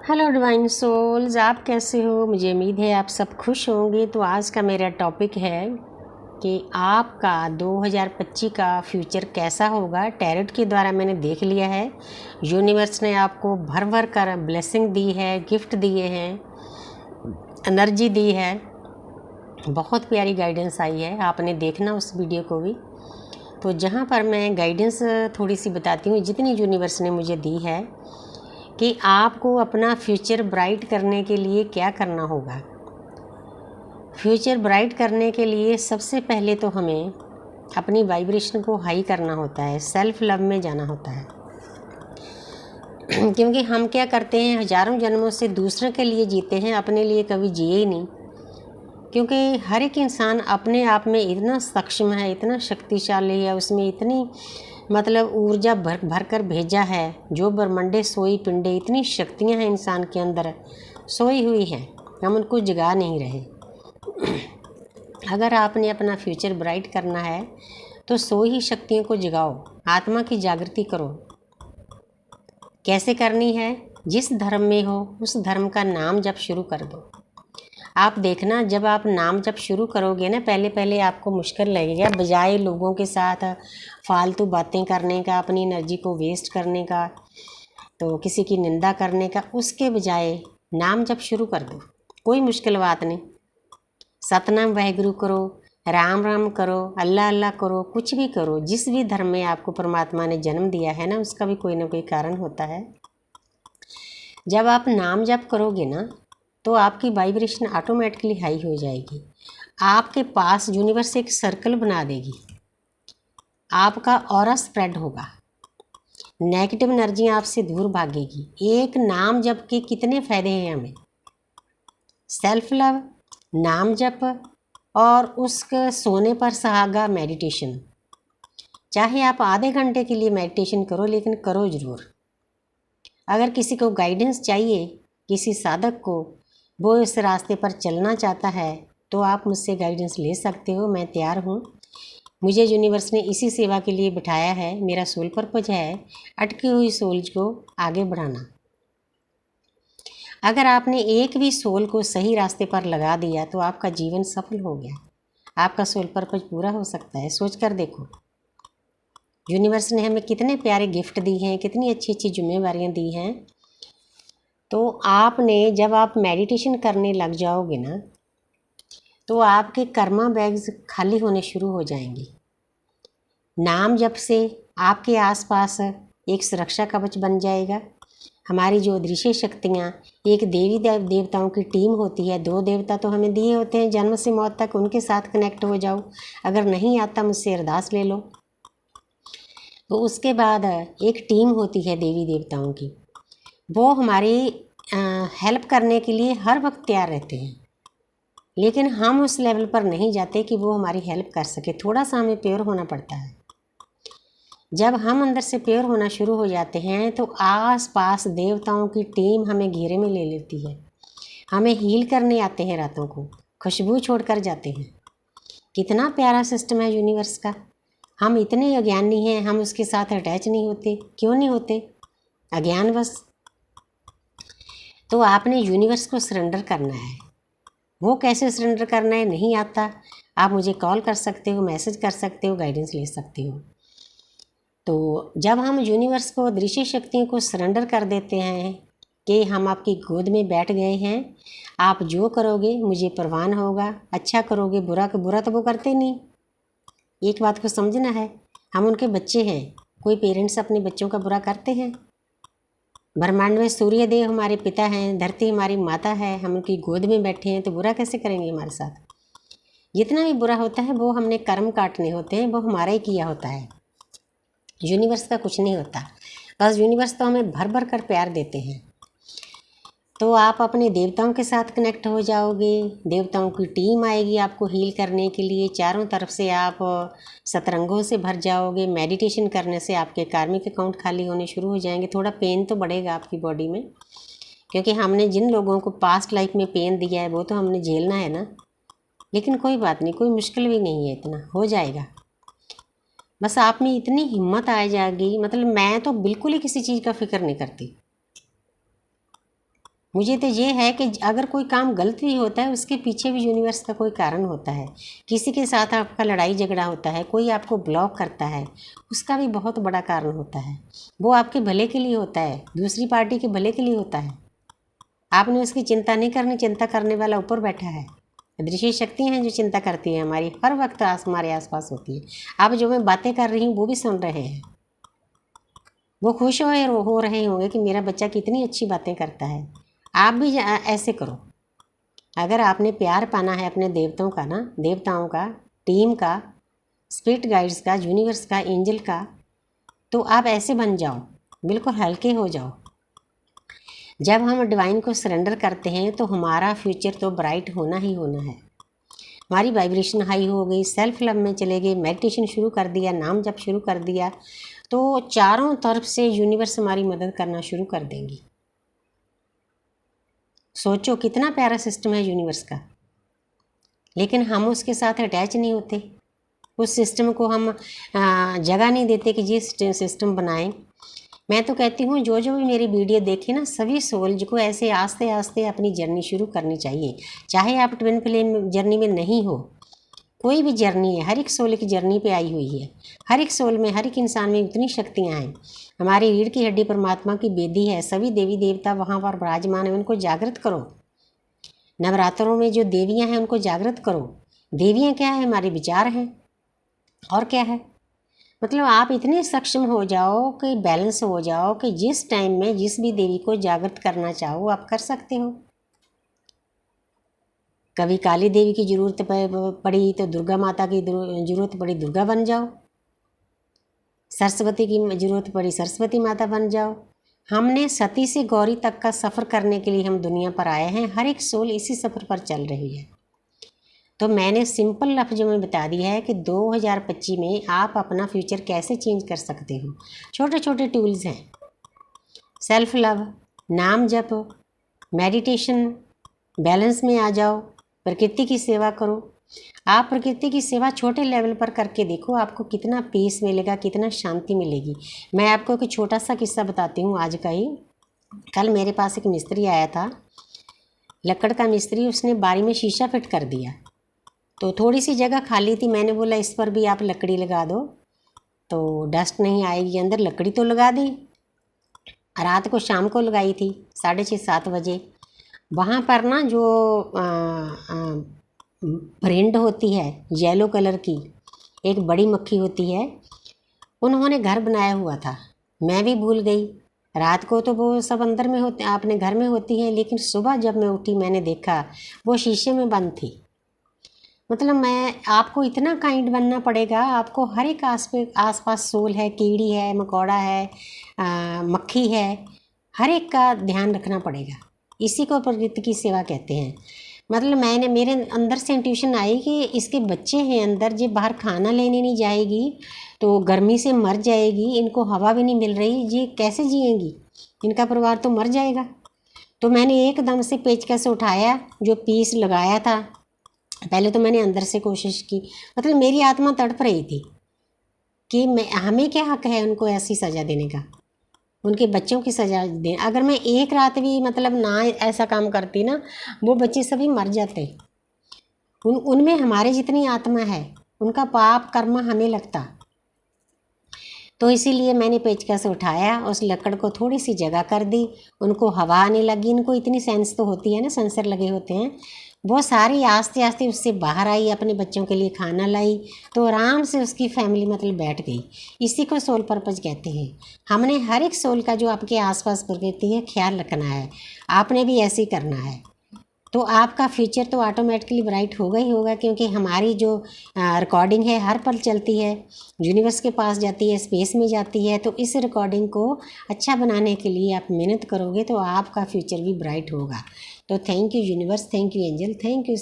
Hello divine souls, आप कैसे हो? मुझे उम्मीद है आप सब खुश होंगे। तो आज का मेरा टॉपिक है कि आपका 2025 का फ्यूचर कैसा होगा। टैरोट के द्वारा मैंने देख लिया है, यूनिवर्स ने आपको भर भर कर ब्लेसिंग दी है, गिफ्ट दिए हैं, एनर्जी दी है। बहुत प्यारी गाइडेंस आई है, आपने देखना उस वीडियो को भी। तो जहाँ पर मैं गाइडेंस थोड़ी सी बताती हूँ जितनी यूनिवर्स ने मुझे दी है कि आपको अपना फ्यूचर ब्राइट करने के लिए क्या करना होगा। फ्यूचर ब्राइट करने के लिए सबसे पहले तो हमें अपनी वाइब्रेशन को हाई करना होता है, सेल्फ लव में जाना होता है। क्योंकि हम क्या करते हैं, हजारों जन्मों से दूसरों के लिए जीते हैं, अपने लिए कभी जिए ही नहीं। क्योंकि हर एक इंसान अपने आप में इतना सक्षम है, इतना शक्तिशाली है, उसमें इतनी ऊर्जा भर कर भेजा है। जो ब्रह्मंडे सोई पिंडे, इतनी शक्तियां हैं इंसान के अंदर सोई हुई हैं, हम उनको जगा नहीं रहे। अगर आपने अपना फ्यूचर ब्राइट करना है तो सोई ही शक्तियों को जगाओ, आत्मा की जागृति करो। कैसे करनी है? जिस धर्म में हो उस धर्म का नाम जप शुरू कर दो। आप देखना, जब आप नाम जब शुरू करोगे ना, पहले पहले आपको मुश्किल लगेगा, बजाय लोगों के साथ फालतू बातें करने का, अपनी एनर्जी को वेस्ट करने का, तो किसी की निंदा करने का, उसके बजाय नाम जब शुरू कर दो। कोई मुश्किल बात नहीं। सतनाम वाहेगुरु करो, राम राम करो, अल्लाह अल्लाह करो, कुछ भी करो। जिस भी धर्म में आपको परमात्मा ने जन्म दिया है ना, उसका भी कोई ना कोई कारण होता है। जब आप नाम जप करोगे ना तो आपकी वाइब्रेशन ऑटोमेटिकली हाई हो जाएगी। आपके पास यूनिवर्स एक सर्कल बना देगी, आपका ऑरा स्प्रेड होगा, नेगेटिव एनर्जी आपसे दूर भागेगी। एक नाम जप के कितने फ़ायदे हैं हमें। सेल्फ लव, नाम जप, और उसके सोने पर सहागा मेडिटेशन। चाहे आप आधे घंटे के लिए मेडिटेशन करो, लेकिन करो ज़रूर। अगर किसी को गाइडेंस चाहिए, किसी साधक को, वो इस रास्ते पर चलना चाहता है, तो आप मुझसे गाइडेंस ले सकते हो। मैं तैयार हूँ। मुझे यूनिवर्स ने इसी सेवा के लिए बिठाया है। मेरा सोल पर्पज है अटकी हुई सोल्स को आगे बढ़ाना। अगर आपने एक भी सोल को सही रास्ते पर लगा दिया तो आपका जीवन सफल हो गया, आपका सोल पर्पज पूरा हो सकता है। सोच कर देखो, यूनिवर्स ने हमें कितने प्यारे गिफ्ट दी हैं, कितनी अच्छी अच्छी जिम्मेवारियाँ दी हैं। तो आपने, जब आप मेडिटेशन करने लग जाओगे ना, तो आपके कर्मा बैग्स खाली होने शुरू हो जाएंगे। नाम जप से आपके आसपास एक सुरक्षा कवच बन जाएगा। हमारी जो अदृश्य शक्तियाँ, एक देवी देवताओं की टीम होती है। 2 देवता तो हमें दिए होते हैं जन्म से मौत तक, उनके साथ कनेक्ट हो जाओ। अगर नहीं आता, मुझसे अरदास ले लो। तो उसके बाद एक टीम होती है देवी देवताओं की, वो हमारी हेल्प करने के लिए हर वक्त तैयार रहते हैं। लेकिन हम उस लेवल पर नहीं जाते कि वो हमारी हेल्प कर सके। थोड़ा सा हमें प्योर होना पड़ता है। जब हम अंदर से प्योर होना शुरू हो जाते हैं तो आस पास देवताओं की टीम हमें घेरे में ले लेती है। हमें हील करने आते हैं, रातों को खुशबू छोड़ कर जाते हैं। कितना प्यारा सिस्टम है यूनिवर्स का। हम इतने अज्ञानी हैं, हम उसके साथ अटैच नहीं होते। क्यों नहीं होते? अज्ञानवश। तो आपने यूनिवर्स को सरेंडर करना है। वो कैसे सरेंडर करना है नहीं आता, आप मुझे कॉल कर सकते हो, मैसेज कर सकते हो, गाइडेंस ले सकते हो। तो जब हम यूनिवर्स को, दृश्य शक्तियों को सरेंडर कर देते हैं कि हम आपकी गोद में बैठ गए हैं, आप जो करोगे मुझे परवान होगा। अच्छा करोगे, बुरा तो वो करते नहीं। एक बात को समझना है, हम उनके बच्चे हैं। कोई पेरेंट्स अपने बच्चों का बुरा करते हैं? ब्रह्मांड में सूर्य देव हमारे पिता हैं, धरती हमारी माता है, हम उनकी गोद में बैठे हैं, तो बुरा कैसे करेंगे हमारे साथ? जितना भी बुरा होता है वो हमने कर्म काटने होते हैं, वो हमारा ही किया होता है। यूनिवर्स का कुछ नहीं होता। बस यूनिवर्स तो हमें भर भर कर प्यार देते हैं। तो आप अपने देवताओं के साथ कनेक्ट हो जाओगे। देवताओं की टीम आएगी आपको हील करने के लिए। चारों तरफ से आप सतरंगों से भर जाओगे। मेडिटेशन करने से आपके कार्मिक अकाउंट खाली होने शुरू हो जाएंगे। थोड़ा पेन तो बढ़ेगा आपकी बॉडी में, क्योंकि हमने जिन लोगों को पास्ट लाइफ में पेन दिया है वो तो हमने झेलना है ना। लेकिन कोई बात नहीं, कोई मुश्किल भी नहीं है, इतना हो जाएगा। बस आप में इतनी हिम्मत आ जाएगी। मैं तो बिल्कुल ही किसी चीज़ का फिक्र नहीं करती। मुझे तो ये है कि अगर कोई काम गलत भी होता है उसके पीछे भी यूनिवर्स का कोई कारण होता है। किसी के साथ आपका लड़ाई झगड़ा होता है, कोई आपको ब्लॉक करता है, उसका भी बहुत बड़ा कारण होता है। वो आपके भले के लिए होता है, दूसरी पार्टी के भले के लिए होता है। आपने उसकी चिंता नहीं करनी, चिंता करने वाला ऊपर बैठा है। दृश्य शक्ति हैं जो चिंता करती है हमारी, हर वक्त हमारे आसपास होती है। अब जो मैं बातें कर रही हूँ वो भी सुन रहे हैं, वो खुश हो रहे होंगे कि मेरा बच्चा कितनी अच्छी बातें करता है। आप भी ऐसे करो। अगर आपने प्यार पाना है अपने देवताओं का ना, देवताओं का, टीम का, स्पिरिट गाइड्स का, यूनिवर्स का, एंजल का, तो आप ऐसे बन जाओ, बिल्कुल हल्के हो जाओ। जब हम डिवाइन को सरेंडर करते हैं तो हमारा फ्यूचर तो ब्राइट होना ही होना है। हमारी वाइब्रेशन हाई हो गई, सेल्फ लव में चले गए, मेडिटेशन शुरू कर दिया, नाम जप शुरू कर दिया, तो चारों तरफ से यूनिवर्स हमारी मदद करना शुरू कर देंगी। सोचो कितना प्यारा सिस्टम है यूनिवर्स का, लेकिन हम उसके साथ अटैच नहीं होते। उस सिस्टम को हम जगह नहीं देते कि ये सिस्टम बनाएं। मैं तो कहती हूँ जो भी मेरी वीडियो देखे ना, सभी सोल्स को ऐसे आस्ते आस्ते अपनी जर्नी शुरू करनी चाहिए। चाहे आप ट्विन फ्लेम जर्नी में नहीं हो, कोई भी जर्नी है, हर एक सोल की जर्नी पे आई हुई है। हर एक सोल में, हर एक इंसान में उतनी शक्तियाँ हैं। हमारी रीढ़ की हड्डी परमात्मा की बेदी है, सभी देवी देवता वहाँ पर विराजमान है, उनको जागृत करो। नवरात्रों में जो देवियाँ हैं उनको जागृत करो। देवियाँ क्या है? हमारे विचार हैं, और क्या है। मतलब आप इतने सक्षम हो जाओ कि बैलेंस हो जाओ कि जिस टाइम में जिस भी देवी को जागृत करना चाहो आप कर सकते हो। कभी काली देवी की जरूरत पड़ी तो दुर्गा माता की जरूरत पड़ी, दुर्गा बन जाओ। सरस्वती की जरूरत पड़ी, सरस्वती माता बन जाओ। हमने सती से गौरी तक का सफ़र करने के लिए हम दुनिया पर आए हैं। हर एक सोल इसी सफ़र पर चल रही है। तो मैंने सिंपल लफ्ज़ों में बता दिया है कि 2025 में आप अपना फ्यूचर कैसे चेंज कर सकते हो। छोटे छोटे टूल्स हैं, सेल्फ लव, नाम जप, मेडिटेशन, बैलेंस में आ जाओ, प्रकृति की सेवा करो। आप प्रकृति की सेवा छोटे लेवल पर करके देखो, आपको कितना पीस मिलेगा, कितना शांति मिलेगी। मैं आपको एक छोटा सा किस्सा बताती हूँ आज का ही। कल मेरे पास एक मिस्त्री आया था, लकड़ का मिस्त्री। उसने बारी में शीशा फिट कर दिया, तो थोड़ी सी जगह खाली थी। मैंने बोला इस पर भी आप लकड़ी लगा दो तो डस्ट नहीं आएगी अंदर। लकड़ी तो लगा दी। रात को, शाम को लगाई थी 6:30-7 बजे। वहाँ पर ना जो भरिंड होती है येलो कलर की, एक बड़ी मक्खी होती है, उन्होंने घर बनाया हुआ था। मैं भी भूल गई। रात को तो वो सब अंदर में होते, अपने घर में होती हैं, लेकिन सुबह जब मैं उठी मैंने देखा वो शीशे में बंद थी। मतलब आपको इतना काइंड बनना पड़ेगा। आपको हर एक आसपास सोल है, कीड़ी है, मकोड़ा है, मक्खी है, हर एक का ध्यान रखना पड़ेगा। इसी को प्रकृति की सेवा कहते हैं। मतलब मेरे अंदर से इंट्यूशन आई कि इसके बच्चे हैं अंदर, जो बाहर खाना लेने नहीं जाएगी तो गर्मी से मर जाएगी, इनको हवा भी नहीं मिल रही, ये कैसे जिएंगी, इनका परिवार तो मर जाएगा। तो मैंने एकदम से पेचकस उठाया, जो पीस लगाया था। पहले तो मैंने अंदर से कोशिश की, मतलब मेरी आत्मा तड़प रही थी कि हमें क्या हक है उनको ऐसी सज़ा देने का, उनके बच्चों की सज़ा दे। अगर मैं एक रात भी मतलब ना ऐसा काम करती ना, वो बच्चे सभी मर जाते। उनमें हमारे जितनी आत्मा है, उनका पाप कर्म हमें लगता। तो इसीलिए मैंने पेचकस उठाया, उस लकड़ को थोड़ी सी जगह कर दी, उनको हवा आने लगी। इनको इतनी सेंस तो होती है ना, सेंसर लगे होते हैं। वो सारी आस्ते आस्ते उससे बाहर आई, अपने बच्चों के लिए खाना लाई, तो आराम से उसकी फैमिली मतलब बैठ गई। इसी को सोल पर्पज कहते हैं। हमने हर एक सोल का जो आपके आसपास प्रकृति है ख्याल रखना है, आपने भी ऐसे ही करना है। तो आपका फ्यूचर तो ऑटोमेटिकली ब्राइट होगा ही होगा, क्योंकि हमारी जो रिकॉर्डिंग है हर पल चलती है, यूनिवर्स के पास जाती है, स्पेस में जाती है। तो इस रिकॉर्डिंग को अच्छा बनाने के लिए आप मेहनत करोगे तो आपका फ्यूचर भी ब्राइट होगा। तो thank you universe, thank you angel, thank you